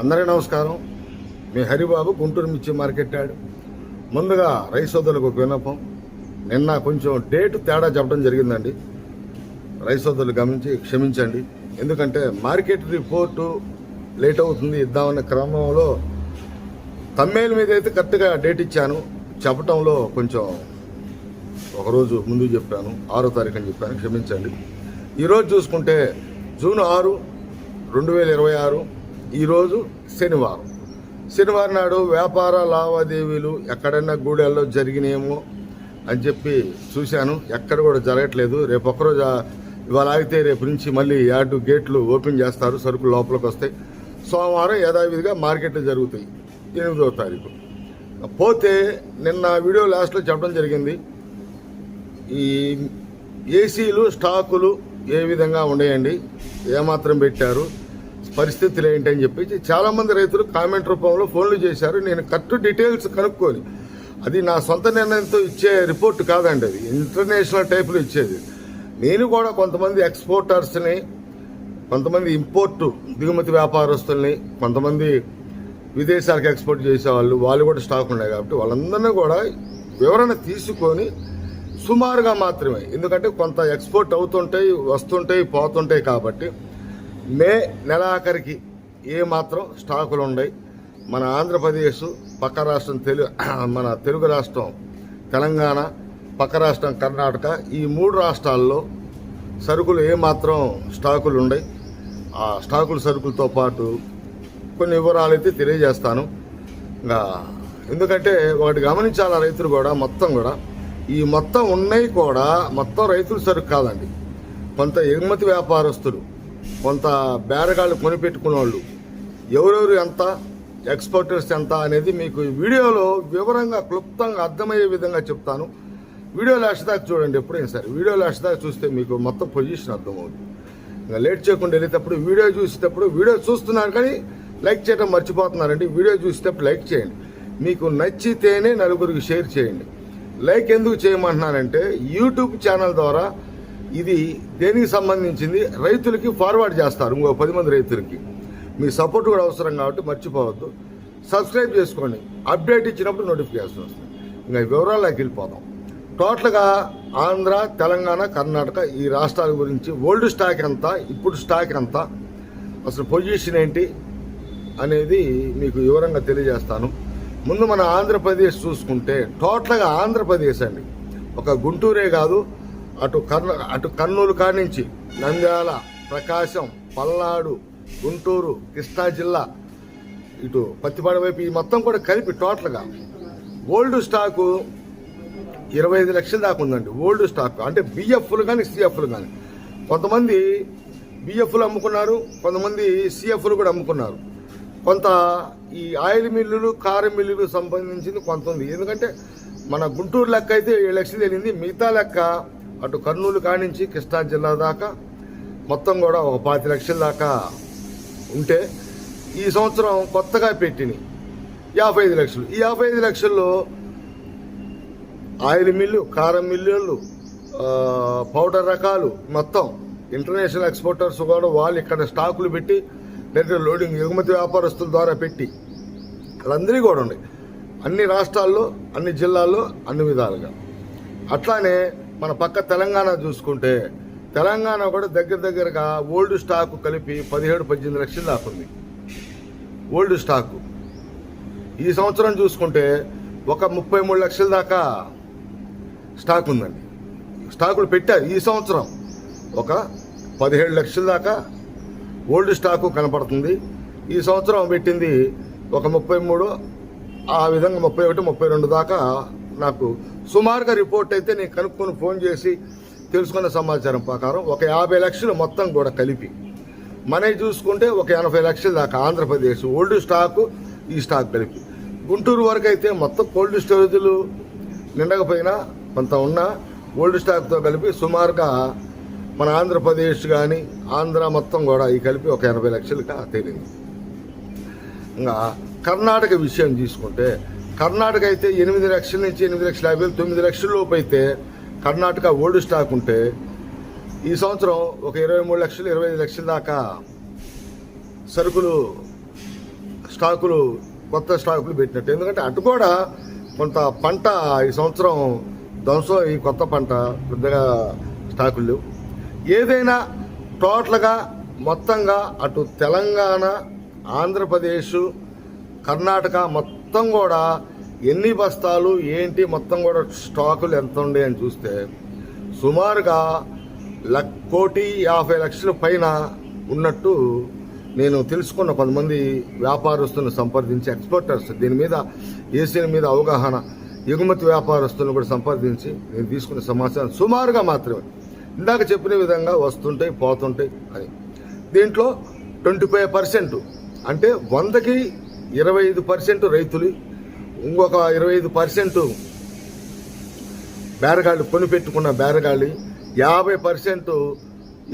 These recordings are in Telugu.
అందరికీ నమస్కారం. మీ హరిబాబు, గుంటూరు మిర్చి మార్కెట్ యార్డ్. ముందుగా రైతు సోదరులకు ఒక విన్నపం. నిన్న కొంచెం డేట్ తేడా చెప్పడం జరిగిందండి. రైతు సోదరులు గమనించి క్షమించండి. ఎందుకంటే మార్కెట్ రిపోర్టు లేట్ అవుతుంది ఇద్దామన్న క్రమంలో తమ్మేల మీద అయితే కరెక్ట్గా డేట్ ఇచ్చాను. చెప్పడంలో కొంచెం ఒకరోజు ముందు చెప్పాను, 6వ తారీఖు అని చెప్పాను, క్షమించండి. ఈరోజు చూసుకుంటే జూన్ 6, 2026. ఈరోజు శనివారం నాడు వ్యాపార లావాదేవీలు ఎక్కడైనా గూడెల్లో జరిగినాయేమో అని చెప్పి చూశాను. ఎక్కడ కూడా జరగట్లేదు. రేపు ఒక్కరోజు ఇవాళ ఆగితే రేపు నుంచి మళ్ళీ యార్డు గేట్లు ఓపెన్ చేస్తారు, సరుకులు లోపలికి వస్తాయి. సోమవారం యథావిధిగా మార్కెట్లు జరుగుతాయి 8వ తారీఖు. పోతే నిన్న వీడియో లాస్ట్లో చెప్పడం జరిగింది, ఈ ఏసీలు స్టాకులు ఏ విధంగా ఉన్నాయండి, ఏమాత్రం పెట్టారు, పరిస్థితులు ఏంటని చెప్పి చాలామంది రైతులు కామెంట్ రూపంలో ఫోన్లు చేశారు. నేను కరెక్ట్ డీటెయిల్స్ కనుక్కొని, అది నా సొంత నిర్ణయంతో ఇచ్చే రిపోర్ట్ కాదండి, అది ఇంటర్నేషనల్ టైపులో ఇచ్చేది. నేను కూడా కొంతమంది ఎక్స్పోర్టర్స్ని, కొంతమంది ఇంపోర్టు దిగుమతి వ్యాపారస్తుల్ని, కొంతమంది విదేశాలకు ఎక్స్పోర్ట్ చేసేవాళ్ళు, వాళ్ళు కూడా స్టాక్ ఉన్నాయి కాబట్టి వాళ్ళందరినీ కూడా వివరణ తీసుకొని సుమారుగా మాత్రమే, ఎందుకంటే కొంత ఎక్స్పోర్ట్ అవుతుంటాయి, వస్తుంటాయి, పోతుంటాయి కాబట్టి మే నెలాఖరికి ఏ మాత్రం స్టాకులు ఉన్నాయి. మన ఆంధ్రప్రదేశ్, పక్క రాష్ట్రం మన తెలుగు రాష్ట్రం తెలంగాణ, పక్క రాష్ట్రం కర్ణాటక, ఈ 3 రాష్ట్రాల్లో సరుకులు ఏ మాత్రం స్టాకులు ఉన్నాయి. ఆ స్టాకులు సరుకులతో పాటు కొన్ని వివరాలు అయితే తెలియజేస్తాను. ఇంకా ఎందుకంటే ఒకటి గమనించాల రైతులు కూడా, ఈ మొత్తం ఉన్నాయి కూడా మొత్తం రైతుల సరుకు కాదండి. కొంత ఎగుమతి వ్యాపారస్తులు, కొంత బేరగాళ్ళు కొనిపెట్టుకున్న వాళ్ళు, ఎవరెవరు ఎంత, ఎక్స్పోర్టర్స్ ఎంత అనేది మీకు వీడియోలో వివరంగా క్లుప్తంగా అర్థమయ్యే విధంగా చెప్తాను. వీడియో లాస్ట్ దాకా చూడండి. ఎప్పుడైనా సరే వీడియో లాస్ట్ దాకా చూస్తే మీకు మొత్తం పొజిషన్ అర్థమవుతుంది. ఇంకా లేట్ చేయకుండా వెళ్ళేటప్పుడు వీడియో చూస్తున్నారు కానీ లైక్ చేయడం మర్చిపోతున్నారండి. వీడియో చూసేటప్పుడు లైక్ చేయండి. మీకు నచ్చితేనే నలుగురికి షేర్ చేయండి. లైక్ ఎందుకు చేయమంటున్నానంటే, యూట్యూబ్ ఛానల్ ద్వారా ఇది దేనికి సంబంధించింది రైతులకి ఫార్వర్డ్ చేస్తారు, ఇంకో 10 మంది రైతులకి. మీ సపోర్ట్ కూడా అవసరం కాబట్టి మర్చిపోవద్దు. సబ్స్క్రైబ్ చేసుకోండి, అప్డేట్ ఇచ్చినప్పుడు నోటిఫికేషన్ వస్తుంది. ఇంకా వివరాల్లోకి వెళ్ళిపోదాం. టోటల్గా ఆంధ్ర, తెలంగాణ, కర్ణాటక ఈ రాష్ట్రాల గురించి ఓల్డ్ స్టాక్ ఎంత, ఇప్పుడు స్టాక్ ఎంత, అసలు పొజిషన్ ఏంటి అనేది మీకు వివరంగా తెలియజేస్తాను. ముందు మన ఆంధ్రప్రదేశ్ చూసుకుంటే, టోటల్గా ఆంధ్రప్రదేశ్ అండి, ఒక గుంటూరే కాదు, అటు కర్నూలు కానించి నంద్యాల, ప్రకాశం, పల్నాడు, గుంటూరు, కృష్ణా జిల్లా, ఇటు పత్తిపాడ వైపు ఈ మొత్తం కూడా కలిపి టోటల్గా ఓల్డ్ స్టాకు 25 లక్షల దాకా ఉందండి. ఓల్డ్ స్టాక్ అంటే బిఎఫ్లు కానీ సిఎఫ్లు కానీ. కొంతమంది బిఎఫ్లు అమ్ముకున్నారు, కొంతమంది సిఎఫ్లు కూడా అమ్ముకున్నారు. కొంత ఈ ఆయిల్ మిల్లులు, కారం మిల్లులు సంబంధించింది కొంత ఉంది. ఎందుకంటే మన గుంటూరు లెక్క అయితే 7 లక్షలు వెళ్ళింది. మిగతా లెక్క అటు కర్నూలు కానించి కృష్ణా జిల్లా దాకా మొత్తం కూడా ఒక 25 లక్షల దాకా ఉంటే, ఈ సంవత్సరం కొత్తగా పెట్టినాయి 55 లక్షలు. ఈ 55 లక్షల్లో ఆయిల్ మిల్లు, కారం మిల్లులు, పౌడర్ రకాలు మొత్తం ఇంటర్నేషనల్ ఎక్స్పోర్టర్స్ కూడా వాళ్ళు ఇక్కడ స్టాకులు పెట్టి డైరెక్ట్ లోడింగ్ ఎగుమతి వ్యాపారస్తుల ద్వారా పెట్టి వాళ్ళందరికీ కూడా ఉన్నాయి. అన్ని రాష్ట్రాల్లో, అన్ని జిల్లాల్లో, అన్ని విధాలుగా. అట్లానే మన పక్క తెలంగాణ చూసుకుంటే, తెలంగాణ కూడా దగ్గరగా ఓల్డ్ స్టాకు కలిపి 17-18 లక్షలు దాకా ఉంది ఓల్డ్ స్టాకు. ఈ సంవత్సరం చూసుకుంటే ఒక 33 లక్షల దాకా స్టాక్ ఉందండి. స్టాకులు పెట్టారు. ఈ సంవత్సరం ఒక 17 లక్షల దాకా ఓల్డ్ స్టాకు కనపడుతుంది. ఈ సంవత్సరం పెట్టింది ఒక 33, ఆ విధంగా 31, 32 దాకా నాకు సుమారుగా రిపోర్ట్ అయితే నేను కనుక్కొని ఫోన్ చేసి తెలుసుకున్న సమాచారం ప్రకారం ఒక 50 లక్షలు మొత్తం కూడా కలిపి. మనవి చూసుకుంటే ఒక 80 లక్షల దాకా ఆంధ్రప్రదేశ్ ఓల్డ్ స్టాకు, ఈ స్టాక్ కలిపి. గుంటూరు వరకు అయితే మొత్తం కోల్డ్ స్టోరేజ్లు నిండకపోయినా కొంత ఉన్న ఓల్డ్ స్టాక్తో కలిపి సుమారుగా మన ఆంధ్రప్రదేశ్ కానీ ఆంధ్ర మొత్తం కూడా ఈ కలిపి ఒక 80 లక్షలుగా తేలింది. ఇంకా కర్ణాటక విషయం తీసుకుంటే, కర్ణాటక అయితే 8 లక్షల నుంచి 8,50,000, 9 లక్షల లోపు అయితే కర్ణాటక ఓల్డ్ స్టాక్ ఉంటే, ఈ సంవత్సరం ఒక 23 లక్షలు, 25 లక్షల దాకా సరుకులు స్టాకులు కొత్త స్టాకులు పెట్టినట్టు. ఎందుకంటే అటు కూడా కొంత పంట ఈ సంవత్సరం ధ్వంసం, ఈ కొత్త పంట పెద్దగా స్టాకులు లేవు. ఏదైనా టోటల్గా మొత్తంగా అటు తెలంగాణ, ఆంధ్రప్రదేశ్, కర్ణాటక మొత్తం కూడా ఎన్ని బస్తాలు ఏంటి మొత్తం కూడా స్టాకులు ఎంత ఉండే అని చూస్తే సుమారుగా 1,50,00,000 పైన ఉన్నట్టు నేను తెలుసుకున్న. కొంతమంది వ్యాపారస్తులను సంప్రదించి, ఎక్స్పోర్టర్స్ దీని మీద ఏసీల మీద అవగాహన, ఎగుమతి వ్యాపారస్తులను కూడా సంప్రదించి నేను తీసుకున్న సమాచారం సుమారుగా మాత్రమే ఇందాక చెప్పిన విధంగా వస్తుంటాయి పోతుంటాయి అని. దీంట్లో 25% అంటే 100కి 25% రైతులు, ఇంకొక 25% బేరగాళ్ళు, కొనిపెట్టుకున్న బేరగాళ్ళు, 50%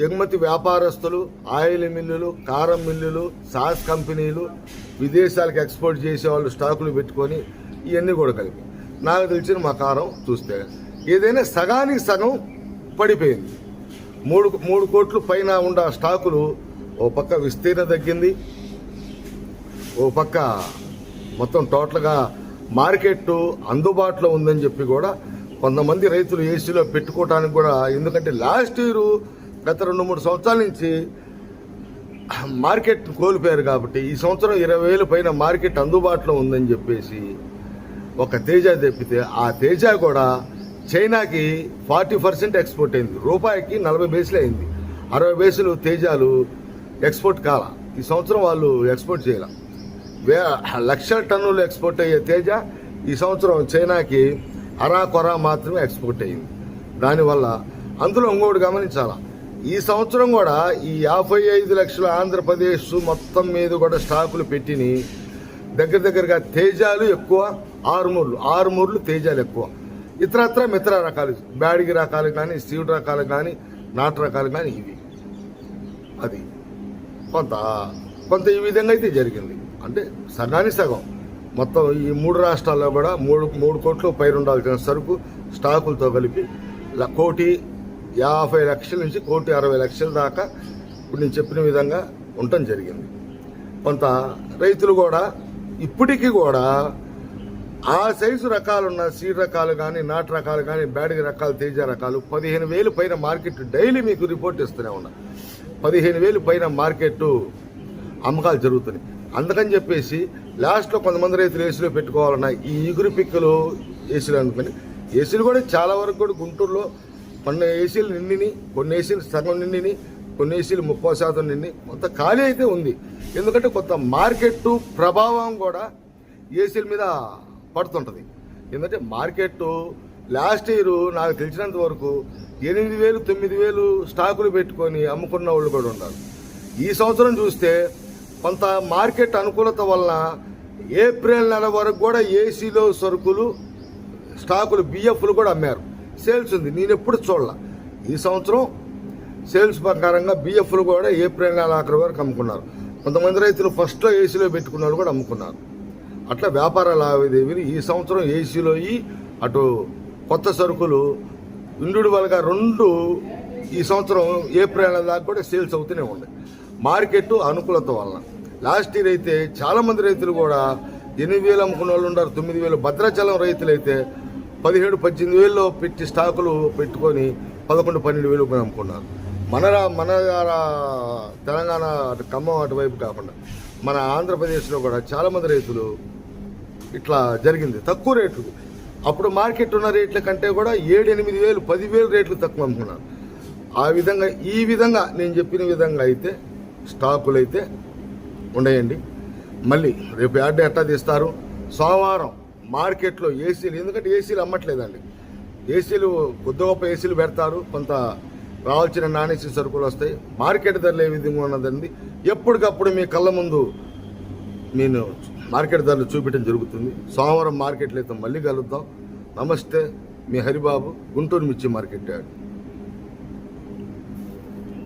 ఎగుమతి వ్యాపారస్తులు, ఆయిల్ మిల్లులు, కారం మిల్లులు, సాస్ కంపెనీలు, విదేశాలకు ఎక్స్పోర్ట్ చేసేవాళ్ళు స్టాకులు పెట్టుకొని ఇవన్నీ కూడా కలిపి నాకు తెలిసిన మా కారం చూస్తే ఏదైనా సగానికి సగం పడిపోయింది. 3 కోట్ల పైన ఉన్న స్టాకులు ఓ పక్క విస్తీర్ణ తగ్గింది, ఓ పక్క మొత్తం టోటల్గా మార్కెట్ అందుబాటులో ఉందని చెప్పి కూడా కొంతమంది రైతులు ఏసీలో పెట్టుకోవడానికి కూడా, ఎందుకంటే లాస్ట్ ఇయర్ గత 2-3 సంవత్సరాల నుంచి మార్కెట్ కోల్పోయారు కాబట్టి ఈ సంవత్సరం 20,000 పైన మార్కెట్ అందుబాటులో ఉందని చెప్పేసి ఒక తేజ తెప్పితే ఆ తేజ కూడా చైనాకి 40% ఎక్స్పోర్ట్ అయింది. రూపాయికి 40 పైసలు అయింది. 60 పైసలు తేజాలు ఎక్స్పోర్ట్ కాల. ఈ సంవత్సరం వాళ్ళు ఎక్స్పోర్ట్ చేయాల. 1,00,000 టన్నులు ఎక్స్పోర్ట్ అయ్యే తేజ ఈ సంవత్సరం చైనాకి అరాకొర మాత్రమే ఎక్స్పోర్ట్ అయ్యింది. దానివల్ల అందులో ఇంకోటి గమనించాలా, ఈ సంవత్సరం కూడా ఈ 55 లక్షల ఆంధ్రప్రదేశ్ మొత్తం మీద కూడా స్టాకులు పెట్టిని దగ్గరగా తేజాలు ఎక్కువ, ఆరుమూర్లు తేజాలు ఎక్కువ. ఇతరత్ర మిత్ర రకాలు, బ్యాడిగి రకాలు కానీ, సీడ్ రకాలు కానీ, నాటు రకాలు కానీ ఇవి అది కొంత ఈ విధంగా అయితే జరిగింది. అంటే సగానికి సగం మొత్తం ఈ 3 రాష్ట్రాల్లో కూడా 3 కోట్లు పైన ఉండాల్సిన సరుకు స్టాకులతో కలిపి 1,50,00,000 నుంచి 1,60,00,000 దాకా ఇప్పుడు నేను చెప్పిన విధంగా ఉండటం జరిగింది. కొంత రైతులు కూడా ఇప్పటికీ కూడా ఆ సైజు రకాలున్న సీడ్ రకాలు కానీ, నాటు రకాలు కానీ, బ్యాడిగి రకాలు, తేజ రకాలు 15,000 పైన మార్కెట్ డైలీ మీకు రిపోర్ట్ ఇస్తూనే ఉన్నా. 15,000 పైన మార్కెట్ అమ్మకాలు జరుగుతున్నాయి. అందుకని చెప్పేసి లాస్ట్లో కొంతమంది రైతులు ఏసీలో పెట్టుకోవాలన్నా ఈ ఈగురు పిక్కలు ఏసీలు అనుకుని, ఏసీలు కూడా చాలా వరకు కూడా గుంటూరులో కొన్ని ఏసీలు నిండిని, కొన్ని ఏసీలు సగం నిండిని, కొన్ని ఏసీలు 30% నిండి, కొంత ఖాళీ అయితే ఉంది. ఎందుకంటే కొంత మార్కెట్ ప్రభావం కూడా ఏసీల మీద పడుతుంటుంది. ఎందుకంటే మార్కెట్ లాస్ట్ ఇయర్ నాకు తెలిసినంత వరకు 8,000, 9,000 స్టాకులు పెట్టుకొని అమ్ముకున్న వాళ్ళు కూడా ఉన్నారు. ఈ సంవత్సరం చూస్తే కొంత మార్కెట్ అనుకూలత వలన ఏప్రిల్ నెల వరకు కూడా ఏసీలో సరుకులు, స్టాకులు, బిఎఫ్లు కూడా అమ్మారు. సేల్స్ ఉంది, నేను ఎప్పుడు చూడాల. ఈ సంవత్సరం సేల్స్ ప్రకారంగా బిఎఫ్లు కూడా ఏప్రిల్ నెల ఆఖరి వరకు అమ్ముకున్నారు. కొంతమంది రైతులు ఫస్ట్లో ఏసీలో పెట్టుకున్న వాళ్ళు కూడా అమ్ముకున్నారు. అట్లా వ్యాపార లావాదేవీలు ఈ సంవత్సరం ఏసీలో అటు కొత్త సరుకులు ఇండివిడ్యువల్గా 2 ఈ సంవత్సరం ఏప్రిల్ నెల దాకా కూడా సేల్స్ అవుతూనే ఉన్నాయి. మార్కెట్ అనుకూలత వలన లాస్ట్ ఇయర్ అయితే చాలామంది రైతులు కూడా 8,000 అమ్ముకున్న వాళ్ళు ఉన్నారు, 9,000. భద్రాచలం రైతులు అయితే 17,000-18,000 పెట్టి స్టాకులు పెట్టుకొని 11,000-12,000 అమ్ముకున్నారు. మన తెలంగాణ అటు ఖమ్మం అటువైపు కాకుండా మన ఆంధ్రప్రదేశ్లో కూడా చాలామంది రైతులు ఇట్లా జరిగింది. తక్కువ రేట్లు, అప్పుడు మార్కెట్ ఉన్న రేట్ల కంటే కూడా 7,000-8,000, 10,000 రేట్లు తక్కువ అమ్ముకున్నారు. ఆ విధంగా ఈ విధంగా నేను చెప్పిన విధంగా అయితే స్టాకులు అయితే ఉండయండి. మళ్ళీ రేపు యాడ్ ఎట్టా తీస్తారు. సోమవారం మార్కెట్లో ఏసీలు, ఎందుకంటే ఏసీలు అమ్మట్లేదండి. ఏసీలు కొద్ది గొప్ప ఏసీలు పెడతారు, కొంత రావాల్సిన నాణ్యత సరుకులు వస్తాయి. మార్కెట్ ధరలు ఏ విధంగా ఉన్నదండి ఎప్పటికప్పుడు మీ కళ్ళ ముందు నేను మార్కెట్ ధరలు చూపించడం జరుగుతుంది. సోమవారం మార్కెట్లో అయితే మళ్ళీ కలుద్దాం. నమస్తే, మీ హరిబాబు, గుంటూరు మిర్చి మార్కెట్ యార్డ్.